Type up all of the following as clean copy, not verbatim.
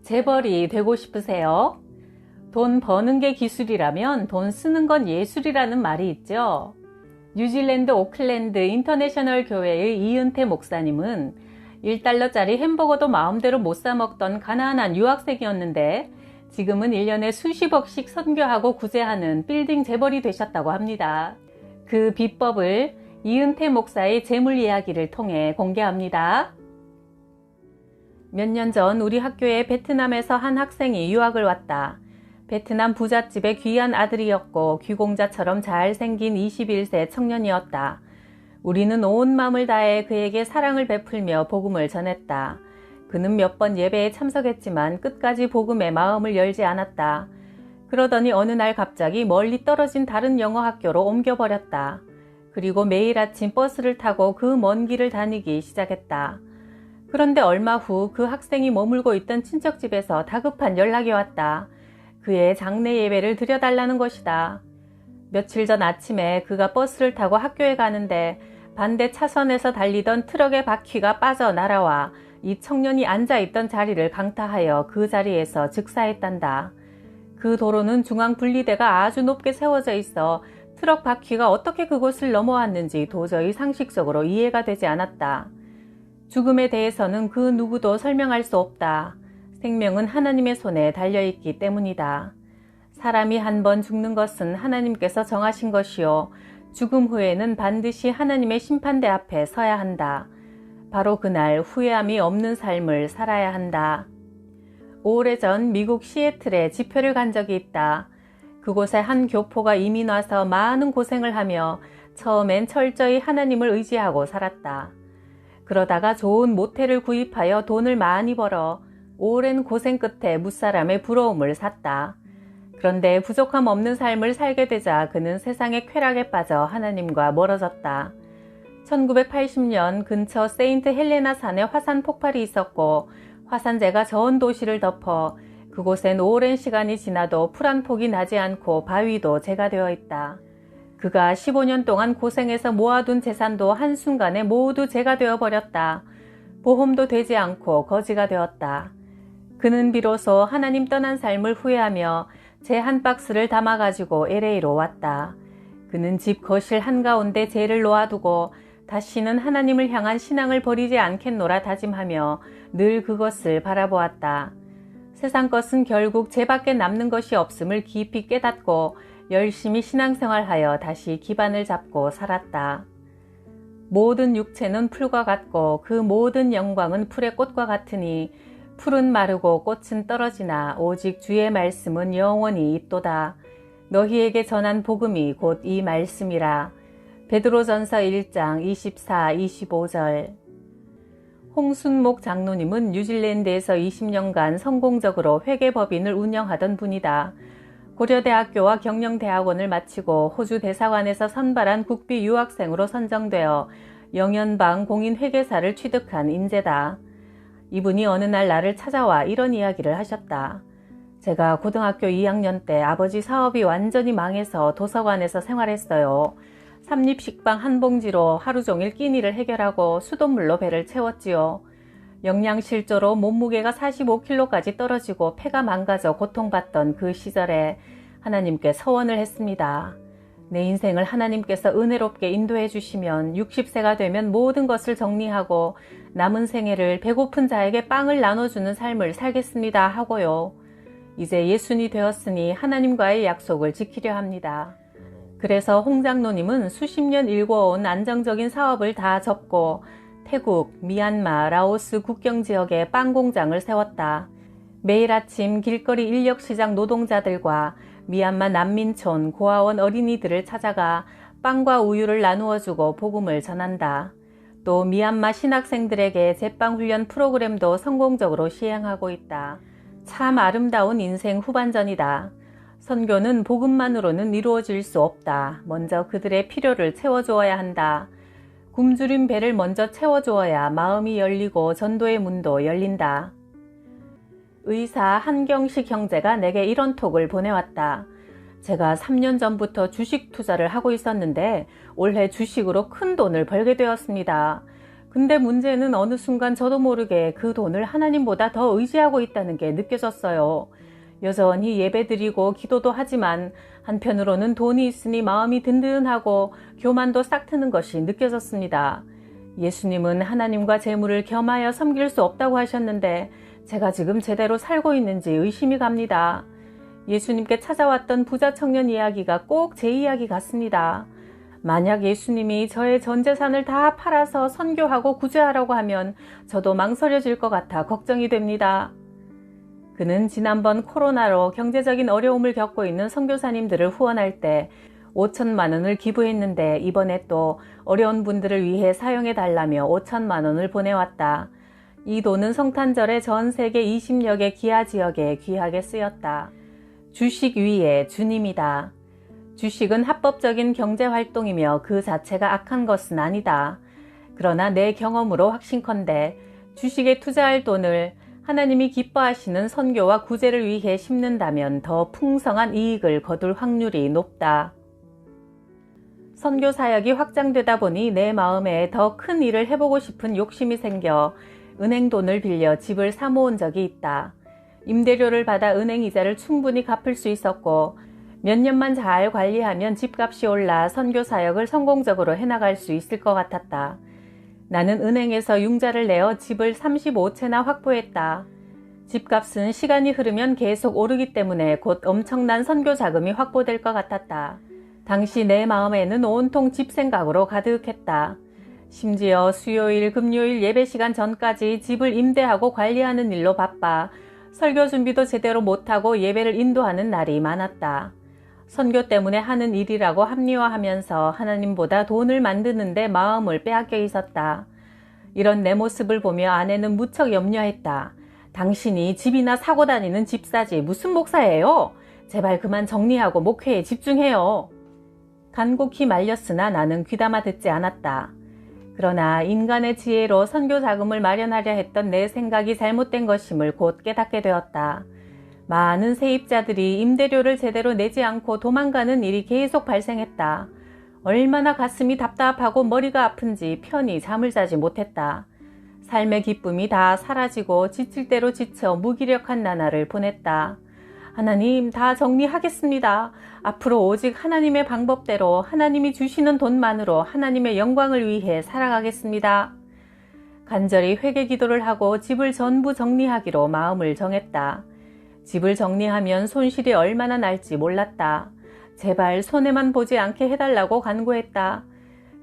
재벌이 되고 싶으세요? 돈 버는 게 기술이라면 돈 쓰는 건 예술이라는 말이 있죠. 뉴질랜드 오클랜드 인터내셔널 교회의 이은태 목사님은 1달러짜리 햄버거도 마음대로 못 사 먹던 가난한 유학생이었는데 지금은 1년에 수십억씩 선교하고 구제하는 빌딩 재벌이 되셨다고 합니다. 그 비법을 이은태 목사의 재물 이야기를 통해 공개합니다. 몇 년 전 우리 학교에 베트남에서 한 학생이 유학을 왔다. 베트남 부잣집의 귀한 아들이었고 귀공자처럼 잘생긴 21세 청년이었다. 우리는 온 마음을 다해 그에게 사랑을 베풀며 복음을 전했다. 그는 몇 번 예배에 참석했지만 끝까지 복음에 마음을 열지 않았다. 그러더니 어느 날 갑자기 멀리 떨어진 다른 영어 학교로 옮겨버렸다. 그리고 매일 아침 버스를 타고 그 먼 길을 다니기 시작했다. 그런데 얼마 후 그 학생이 머물고 있던 친척집에서 다급한 연락이 왔다. 그의 장례 예배를 드려달라는 것이다. 며칠 전 아침에 그가 버스를 타고 학교에 가는데 반대 차선에서 달리던 트럭의 바퀴가 빠져 날아와 이 청년이 앉아있던 자리를 강타하여 그 자리에서 즉사했단다. 그 도로는 중앙 분리대가 아주 높게 세워져 있어 트럭 바퀴가 어떻게 그곳을 넘어왔는지 도저히 상식적으로 이해가 되지 않았다. 죽음에 대해서는 그 누구도 설명할 수 없다. 생명은 하나님의 손에 달려있기 때문이다. 사람이 한 번 죽는 것은 하나님께서 정하신 것이요. 죽음 후에는 반드시 하나님의 심판대 앞에 서야 한다. 바로 그날 후회함이 없는 삶을 살아야 한다. 오래전 미국 시애틀에 집회를 간 적이 있다. 그곳에 한 교포가 이민 와서 많은 고생을 하며 처음엔 철저히 하나님을 의지하고 살았다. 그러다가 좋은 모텔을 구입하여 돈을 많이 벌어 오랜 고생 끝에 무사람의 부러움을 샀다. 그런데 부족함 없는 삶을 살게 되자 그는 세상의 쾌락에 빠져 하나님과 멀어졌다. 1980년 근처 세인트 헬레나 산에 화산 폭발이 있었고 화산재가 전 도시를 덮어 그곳엔 오랜 시간이 지나도 풀 한 폭이 나지 않고 바위도 재가 되어 있다. 그가 15년 동안 고생해서 모아둔 재산도 한순간에 모두 재가 되어버렸다. 보험도 되지 않고 거지가 되었다. 그는 비로소 하나님 떠난 삶을 후회하며 재 한 박스를 담아가지고 LA로 왔다. 그는 집 거실 한가운데 재를 놓아두고 다시는 하나님을 향한 신앙을 버리지 않겠노라 다짐하며 늘 그것을 바라보았다. 세상 것은 결국 재밖에 남는 것이 없음을 깊이 깨닫고 열심히 신앙생활하여 다시 기반을 잡고 살았다. 모든 육체는 풀과 같고 그 모든 영광은 풀의 꽃과 같으니 풀은 마르고 꽃은 떨어지나 오직 주의 말씀은 영원히 있도다. 너희에게 전한 복음이 곧 이 말씀이라. 베드로전서 1장 24, 25절. 홍순목 장로님은 뉴질랜드에서 20년간 성공적으로 회계법인을 운영하던 분이다. 고려대학교와 경영대학원을 마치고 호주 대사관에서 선발한 국비 유학생으로 선정되어 영연방 공인회계사를 취득한 인재다. 이분이 어느 날 나를 찾아와 이런 이야기를 하셨다. 제가 고등학교 2학년 때 아버지 사업이 완전히 망해서 도서관에서 생활했어요. 삼립식빵 한 봉지로 하루 종일 끼니를 해결하고 수돗물로 배를 채웠지요. 영양실조로 몸무게가 45kg까지 떨어지고 폐가 망가져 고통받던 그 시절에 하나님께 서원을 했습니다. 내 인생을 하나님께서 은혜롭게 인도해 주시면 60세가 되면 모든 것을 정리하고 남은 생애를 배고픈 자에게 빵을 나눠주는 삶을 살겠습니다 하고요. 이제 예순이 되었으니 하나님과의 약속을 지키려 합니다. 그래서 홍 장로님은 수십 년 일궈온 안정적인 사업을 다 접고 태국, 미얀마, 라오스 국경 지역에 빵 공장을 세웠다. 매일 아침 길거리 인력시장 노동자들과 미얀마 난민촌, 고아원 어린이들을 찾아가 빵과 우유를 나누어주고 복음을 전한다. 또 미얀마 신학생들에게 제빵 훈련 프로그램도 성공적으로 시행하고 있다. 참 아름다운 인생 후반전이다. 선교는 복음만으로는 이루어질 수 없다. 먼저 그들의 필요를 채워주어야 한다. 굶주린 배를 먼저 채워주어야 마음이 열리고 전도의 문도 열린다. 의사 한경식 형제가 내게 이런 톡을 보내왔다. 제가 3년 전부터 주식 투자를 하고 있었는데 올해 주식으로 큰 돈을 벌게 되었습니다. 근데 문제는 어느 순간 저도 모르게 그 돈을 하나님보다 더 의지하고 있다는 게 느껴졌어요. 여전히 예배드리고 기도도 하지만 한편으로는 돈이 있으니 마음이 든든하고 교만도 싹 트는 것이 느껴졌습니다. 예수님은 하나님과 재물을 겸하여 섬길 수 없다고 하셨는데 제가 지금 제대로 살고 있는지 의심이 갑니다. 예수님께 찾아왔던 부자 청년 이야기가 꼭 제 이야기 같습니다. 만약 예수님이 저의 전 재산을 다 팔아서 선교하고 구제하라고 하면 저도 망설여질 것 같아 걱정이 됩니다. 그는 지난번 코로나로 경제적인 어려움을 겪고 있는 선교사님들을 후원할 때 5천만 원을 기부했는데 이번에 또 어려운 분들을 위해 사용해 달라며 5천만 원을 보내왔다. 이 돈은 성탄절에 전 세계 20여 개 기아 지역에 귀하게 쓰였다. 주식 위에 주님이다. 주식은 합법적인 경제활동이며 그 자체가 악한 것은 아니다. 그러나 내 경험으로 확신컨대 주식에 투자할 돈을 하나님이 기뻐하시는 선교와 구제를 위해 심는다면 더 풍성한 이익을 거둘 확률이 높다. 선교 사역이 확장되다 보니 내 마음에 더 큰 일을 해보고 싶은 욕심이 생겨 은행 돈을 빌려 집을 사 모은 적이 있다. 임대료를 받아 은행 이자를 충분히 갚을 수 있었고 몇 년만 잘 관리하면 집값이 올라 선교 사역을 성공적으로 해나갈 수 있을 것 같았다. 나는 은행에서 융자를 내어 집을 35채나 확보했다. 집값은 시간이 흐르면 계속 오르기 때문에 곧 엄청난 선교 자금이 확보될 것 같았다. 당시 내 마음에는 온통 집 생각으로 가득했다. 심지어 수요일, 금요일 예배 시간 전까지 집을 임대하고 관리하는 일로 바빠 설교 준비도 제대로 못하고 예배를 인도하는 날이 많았다. 선교 때문에 하는 일이라고 합리화하면서 하나님보다 돈을 만드는 데 마음을 빼앗겨 있었다. 이런 내 모습을 보며 아내는 무척 염려했다. 당신이 집이나 사고 다니는 집사지 무슨 목사예요? 제발 그만 정리하고 목회에 집중해요. 간곡히 말렸으나 나는 귀담아 듣지 않았다. 그러나 인간의 지혜로 선교 자금을 마련하려 했던 내 생각이 잘못된 것임을 곧 깨닫게 되었다. 많은 세입자들이 임대료를 제대로 내지 않고 도망가는 일이 계속 발생했다. 얼마나 가슴이 답답하고 머리가 아픈지 편히 잠을 자지 못했다. 삶의 기쁨이 다 사라지고 지칠 대로 지쳐 무기력한 나날을 보냈다. 하나님, 다 정리하겠습니다. 앞으로 오직 하나님의 방법대로 하나님이 주시는 돈만으로 하나님의 영광을 위해 살아가겠습니다. 간절히 회개 기도를 하고 집을 전부 정리하기로 마음을 정했다. 집을 정리하면 손실이 얼마나 날지 몰랐다. 제발 손해만 보지 않게 해달라고 간구했다.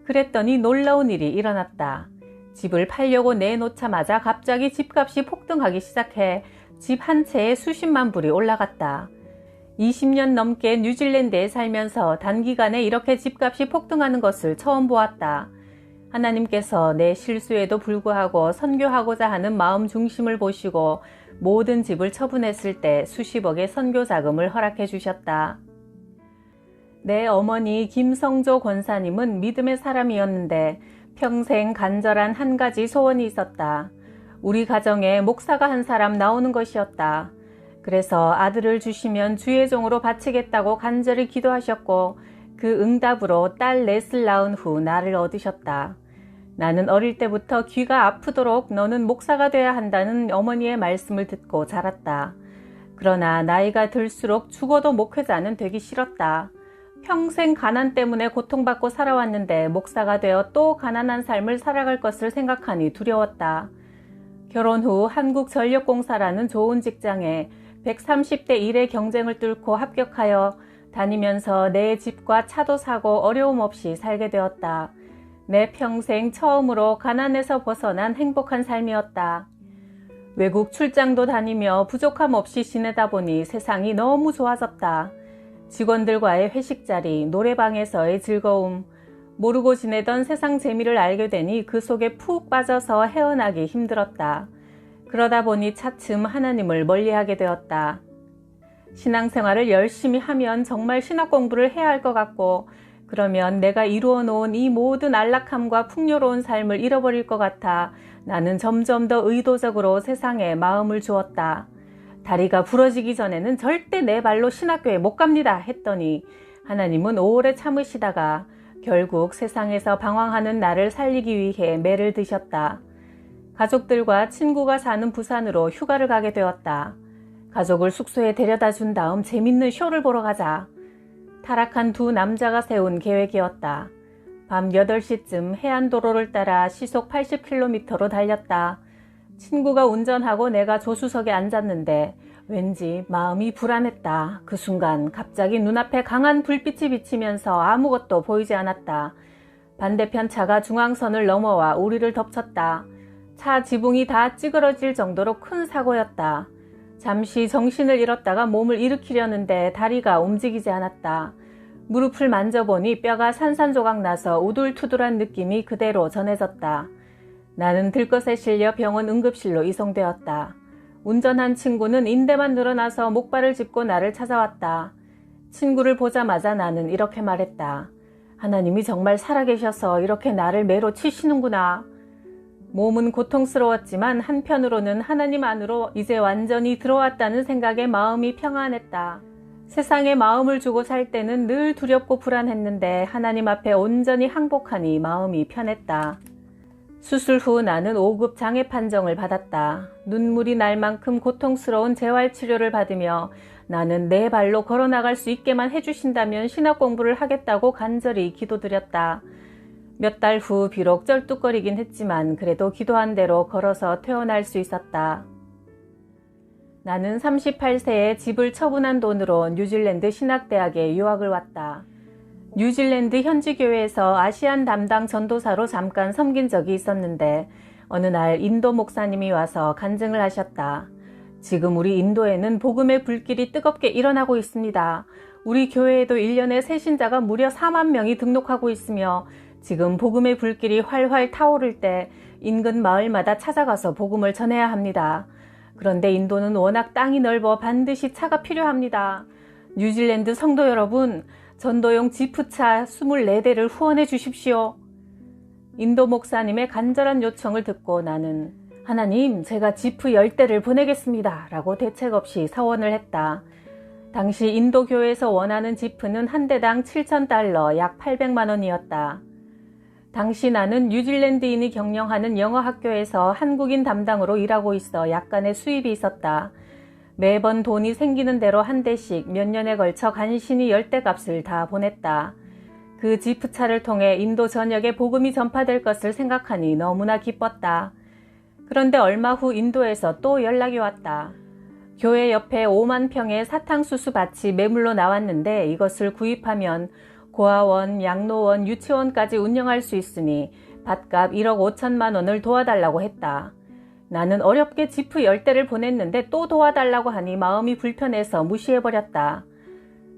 그랬더니 놀라운 일이 일어났다. 집을 팔려고 내놓자마자 갑자기 집값이 폭등하기 시작해 집 한 채에 수십만 불이 올라갔다. 20년 넘게 뉴질랜드에 살면서 단기간에 이렇게 집값이 폭등하는 것을 처음 보았다. 하나님께서 내 실수에도 불구하고 선교하고자 하는 마음 중심을 보시고 모든 집을 처분했을 때 수십억의 선교 자금을 허락해 주셨다. 내 어머니 김성조 권사님은 믿음의 사람이었는데 평생 간절한 한 가지 소원이 있었다. 우리 가정에 목사가 한 사람 나오는 것이었다. 그래서 아들을 주시면 주의 종으로 바치겠다고 간절히 기도하셨고 그 응답으로 딸 넷을 낳은 후 나를 얻으셨다. 나는 어릴 때부터 귀가 아프도록 너는 목사가 돼야 한다는 어머니의 말씀을 듣고 자랐다. 그러나 나이가 들수록 죽어도 목회자는 되기 싫었다. 평생 가난 때문에 고통받고 살아왔는데 목사가 되어 또 가난한 삶을 살아갈 것을 생각하니 두려웠다. 결혼 후 한국전력공사라는 좋은 직장에 130대 1의 경쟁을 뚫고 합격하여 다니면서 내 집과 차도 사고 어려움 없이 살게 되었다. 내 평생 처음으로 가난에서 벗어난 행복한 삶이었다. 외국 출장도 다니며 부족함 없이 지내다 보니 세상이 너무 좋아졌다. 직원들과의 회식 자리, 노래방에서의 즐거움, 모르고 지내던 세상 재미를 알게 되니 그 속에 푹 빠져서 헤어나기 힘들었다. 그러다 보니 차츰 하나님을 멀리하게 되었다. 신앙생활을 열심히 하면 정말 신학 공부를 해야 할 것 같고 그러면 내가 이루어 놓은 이 모든 안락함과 풍요로운 삶을 잃어버릴 것 같아 나는 점점 더 의도적으로 세상에 마음을 주었다. 다리가 부러지기 전에는 절대 내 발로 신학교에 못 갑니다 했더니 하나님은 오래 참으시다가 결국 세상에서 방황하는 나를 살리기 위해 매를 드셨다. 가족들과 친구가 사는 부산으로 휴가를 가게 되었다. 가족을 숙소에 데려다 준 다음 재밌는 쇼를 보러 가자. 타락한 두 남자가 세운 계획이었다. 밤 8시쯤 해안도로를 따라 시속 80km로 달렸다. 친구가 운전하고 내가 조수석에 앉았는데 왠지 마음이 불안했다. 그 순간 갑자기 눈앞에 강한 불빛이 비치면서 아무것도 보이지 않았다. 반대편 차가 중앙선을 넘어와 우리를 덮쳤다. 차 지붕이 다 찌그러질 정도로 큰 사고였다. 잠시 정신을 잃었다가 몸을 일으키려는데 다리가 움직이지 않았다. 무릎을 만져보니 뼈가 산산조각 나서 우둘투둘한 느낌이 그대로 전해졌다. 나는 들것에 실려 병원 응급실로 이송되었다. 운전한 친구는 인대만 늘어나서 목발을 짚고 나를 찾아왔다. 친구를 보자마자 나는 이렇게 말했다. 하나님이 정말 살아계셔서 이렇게 나를 매로 치시는구나. 몸은 고통스러웠지만 한편으로는 하나님 안으로 이제 완전히 들어왔다는 생각에 마음이 평안했다. 세상에 마음을 주고 살 때는 늘 두렵고 불안했는데 하나님 앞에 온전히 항복하니 마음이 편했다. 수술 후 나는 5급 장애 판정을 받았다. 눈물이 날 만큼 고통스러운 재활치료를 받으며 나는 내 발로 걸어나갈 수 있게만 해주신다면 신학 공부를 하겠다고 간절히 기도드렸다. 몇 달 후 비록 쩔뚝거리긴 했지만 그래도 기도한 대로 걸어서 퇴원할 수 있었다. 나는 38세에 집을 처분한 돈으로 뉴질랜드 신학대학에 유학을 왔다. 뉴질랜드 현지 교회에서 아시안 담당 전도사로 잠깐 섬긴 적이 있었는데 어느 날 인도 목사님이 와서 간증을 하셨다. 지금 우리 인도에는 복음의 불길이 뜨겁게 일어나고 있습니다. 우리 교회에도 1년에 새신자가 무려 4만 명이 등록하고 있으며 지금 복음의 불길이 활활 타오를 때 인근 마을마다 찾아가서 복음을 전해야 합니다. 그런데 인도는 워낙 땅이 넓어 반드시 차가 필요합니다. 뉴질랜드 성도 여러분, 전도용 지프차 24대를 후원해 주십시오. 인도 목사님의 간절한 요청을 듣고 나는 하나님, 제가 지프 10대를 보내겠습니다 라고 대책 없이 서원을 했다. 당시 인도 교회에서 원하는 지프는 한 대당 7,000달러 약 800만 원이었다. 당시 나는 뉴질랜드인이 경영하는 영어 학교에서 한국인 담당으로 일하고 있어 약간의 수입이 있었다. 매번 돈이 생기는 대로 한 대씩 몇 년에 걸쳐 간신히 10대 값을 다 보냈다. 그 지프차를 통해 인도 전역에 복음이 전파될 것을 생각하니 너무나 기뻤다. 그런데 얼마 후 인도에서 또 연락이 왔다. 교회 옆에 5만 평의 사탕수수 밭이 매물로 나왔는데 이것을 구입하면 고아원, 양로원, 유치원까지 운영할 수 있으니 밭값 1억 5천만 원을 도와달라고 했다. 나는 어렵게 지프 10대를 보냈는데 또 도와달라고 하니 마음이 불편해서 무시해버렸다.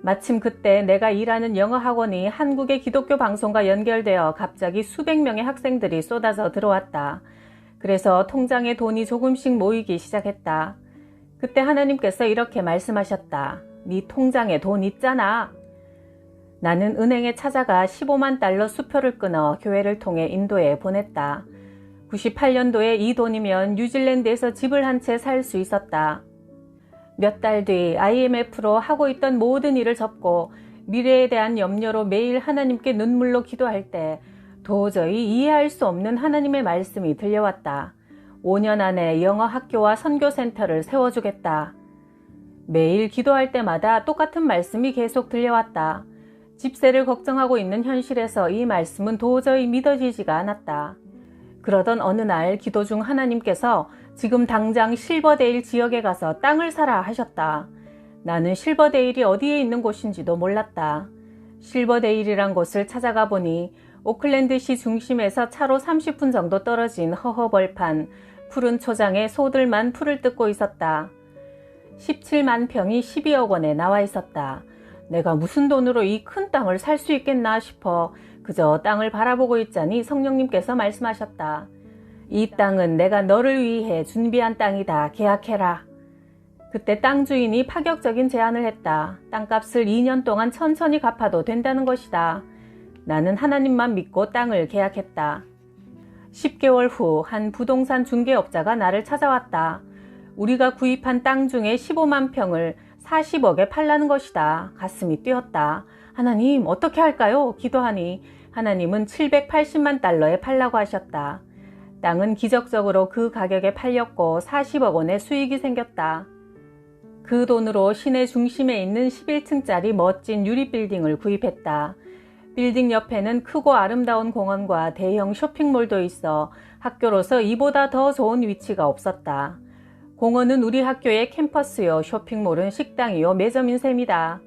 마침 그때 내가 일하는 영어학원이 한국의 기독교 방송과 연결되어 갑자기 수백 명의 학생들이 쏟아져 들어왔다. 그래서 통장에 돈이 조금씩 모이기 시작했다. 그때 하나님께서 이렇게 말씀하셨다. 네 통장에 돈 있잖아. 나는 은행에 찾아가 15만 달러 수표를 끊어 교회를 통해 인도에 보냈다. 98년도에 이 돈이면 뉴질랜드에서 집을 한 채 살 수 있었다. 몇 달 뒤 IMF로 하고 있던 모든 일을 접고 미래에 대한 염려로 매일 하나님께 눈물로 기도할 때 도저히 이해할 수 없는 하나님의 말씀이 들려왔다. 5년 안에 영어 학교와 선교센터를 세워주겠다. 매일 기도할 때마다 똑같은 말씀이 계속 들려왔다. 집세를 걱정하고 있는 현실에서 이 말씀은 도저히 믿어지지가 않았다. 그러던 어느 날 기도 중 하나님께서 지금 당장 실버데일 지역에 가서 땅을 사라 하셨다. 나는 실버데일이 어디에 있는 곳인지도 몰랐다. 실버데일이란 곳을 찾아가 보니 오클랜드시 중심에서 차로 30분 정도 떨어진 허허벌판 푸른 초장에 소들만 풀을 뜯고 있었다. 17만 평이 12억 원에 나와 있었다. 내가 무슨 돈으로 이 큰 땅을 살 수 있겠나 싶어 그저 땅을 바라보고 있자니 성령님께서 말씀하셨다. 이 땅은 내가 너를 위해 준비한 땅이다. 계약해라. 그때 땅 주인이 파격적인 제안을 했다. 땅값을 2년 동안 천천히 갚아도 된다는 것이다. 나는 하나님만 믿고 땅을 계약했다. 10개월 후 한 부동산 중개업자가 나를 찾아왔다. 우리가 구입한 땅 중에 15만 평을 40억에 팔라는 것이다. 가슴이 뛰었다. 하나님, 어떻게 할까요? 기도하니 하나님은 780만 달러에 팔라고 하셨다. 땅은 기적적으로 그 가격에 팔렸고 40억 원의 수익이 생겼다. 그 돈으로 시내 중심에 있는 11층짜리 멋진 유리 빌딩을 구입했다. 빌딩 옆에는 크고 아름다운 공원과 대형 쇼핑몰도 있어 학교로서 이보다 더 좋은 위치가 없었다. 공원은 우리 학교의 캠퍼스요, 쇼핑몰은 식당이요, 매점인 셈이다.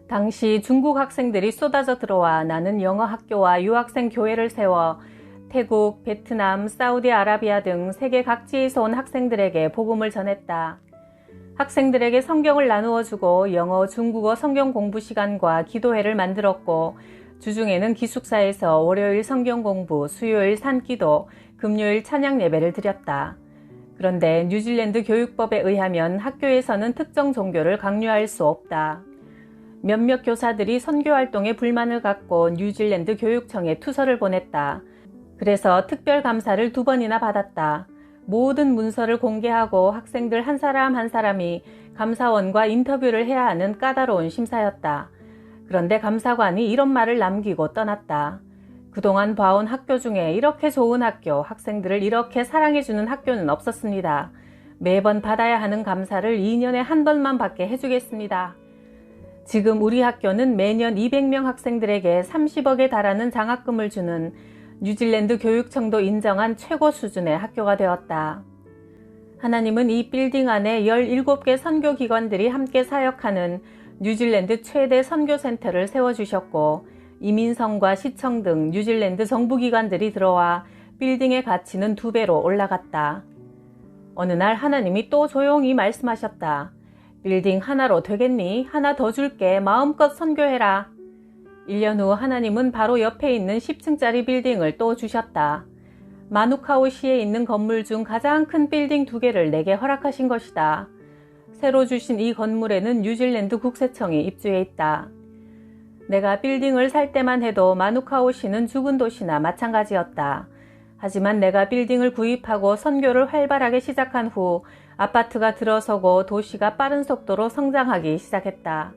당시 중국 학생들이 쏟아져 들어와 나는 영어 학교와 유학생 교회를 세워 태국, 베트남, 사우디아라비아 등 세계 각지에서 온 학생들에게 복음을 전했다. 학생들에게 성경을 나누어 주고 영어, 중국어 성경 공부 시간과 기도회를 만들었고 주중에는 기숙사에서 월요일 성경 공부, 수요일 산기도, 금요일 찬양 예배를 드렸다. 그런데 뉴질랜드 교육법에 의하면 학교에서는 특정 종교를 강요할 수 없다. 몇몇 교사들이 선교 활동에 불만을 갖고 뉴질랜드 교육청에 투서를 보냈다. 그래서 특별감사를 2번이나 받았다. 모든 문서를 공개하고 학생들 한 사람 한 사람이 감사원과 인터뷰를 해야 하는 까다로운 심사였다. 그런데 감사관이 이런 말을 남기고 떠났다. 그동안 봐온 학교 중에 이렇게 좋은 학교, 학생들을 이렇게 사랑해주는 학교는 없었습니다. 매번 받아야 하는 감사를 2년에 한 번만 받게 해주겠습니다. 지금 우리 학교는 매년 200명 학생들에게 30억에 달하는 장학금을 주는 뉴질랜드 교육청도 인정한 최고 수준의 학교가 되었다. 하나님은 이 빌딩 안에 17개 선교기관들이 함께 사역하는 뉴질랜드 최대 선교센터를 세워주셨고 이민성과 시청 등 뉴질랜드 정부기관들이 들어와 빌딩의 가치는 2배로 올라갔다. 어느 날 하나님이 또 조용히 말씀하셨다. 빌딩 하나로 되겠니? 하나 더 줄게. 마음껏 선교해라. 1년 후 하나님은 바로 옆에 있는 10층짜리 빌딩을 또 주셨다. 마누카오시에 있는 건물 중 가장 큰 빌딩 2개를 내게 허락하신 것이다. 새로 주신 이 건물에는 뉴질랜드 국세청이 입주해 있다. 내가 빌딩을 살 때만 해도 마누카오시는 죽은 도시나 마찬가지였다. 하지만 내가 빌딩을 구입하고 선교를 활발하게 시작한 후 아파트가 들어서고 도시가 빠른 속도로 성장하기 시작했다.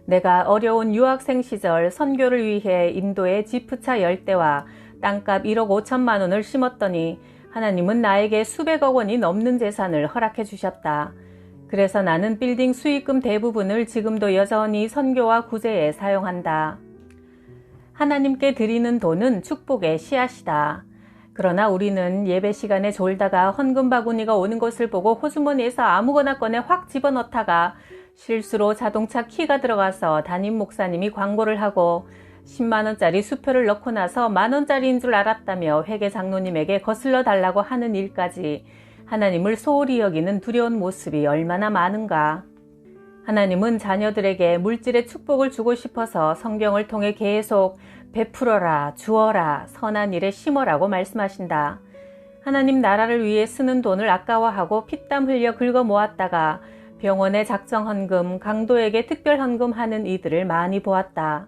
내가 어려운 유학생 시절 선교를 위해 인도에 지프차 10대와 땅값 1억 5천만 원을 심었더니 하나님은 나에게 수백억 원이 넘는 재산을 허락해 주셨다. 그래서 나는 빌딩 수익금 대부분을 지금도 여전히 선교와 구제에 사용한다. 하나님께 드리는 돈은 축복의 씨앗이다. 그러나 우리는 예배 시간에 졸다가 헌금 바구니가 오는 것을 보고 호주머니에서 아무거나 꺼내 확 집어넣다가 실수로 자동차 키가 들어가서 담임 목사님이 광고를 하고 10만원짜리 수표를 넣고 나서 만원짜리인 줄 알았다며 회계 장로님에게 거슬러 달라고 하는 일까지 하나님을 소홀히 여기는 두려운 모습이 얼마나 많은가. 하나님은 자녀들에게 물질의 축복을 주고 싶어서 성경을 통해 계속 베풀어라, 주어라, 선한 일에 심어라고 말씀하신다. 하나님 나라를 위해 쓰는 돈을 아까워하고 피땀 흘려 긁어 모았다가 병원에 작정 헌금, 강도에게 특별 헌금하는 이들을 많이 보았다.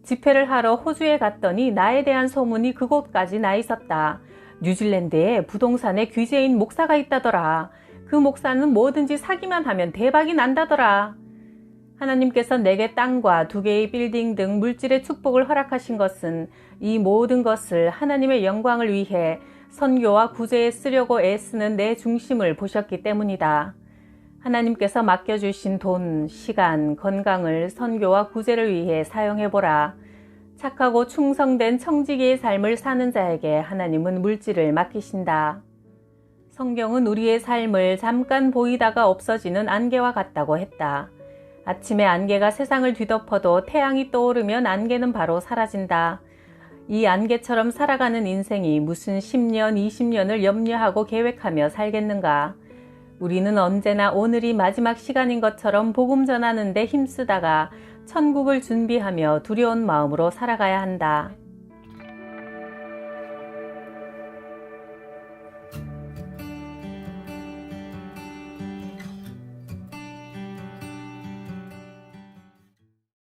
집회를 하러 호주에 갔더니 나에 대한 소문이 그곳까지 나 있었다. 뉴질랜드에 부동산에 귀재인 목사가 있다더라. 그 목사는 뭐든지 사기만 하면 대박이 난다더라. 하나님께서 내게 땅과 2개의 빌딩 등 물질의 축복을 허락하신 것은 이 모든 것을 하나님의 영광을 위해 선교와 구제에 쓰려고 애쓰는 내 중심을 보셨기 때문이다. 하나님께서 맡겨주신 돈, 시간, 건강을 선교와 구제를 위해 사용해보라. 착하고 충성된 청지기의 삶을 사는 자에게 하나님은 물질을 맡기신다. 성경은 우리의 삶을 잠깐 보이다가 없어지는 안개와 같다고 했다. 아침에 안개가 세상을 뒤덮어도 태양이 떠오르면 안개는 바로 사라진다. 이 안개처럼 살아가는 인생이 무슨 10년, 20년을 염려하고 계획하며 살겠는가? 우리는 언제나 오늘이 마지막 시간인 것처럼 복음 전하는 데 힘쓰다가 천국을 준비하며 두려운 마음으로 살아가야 한다.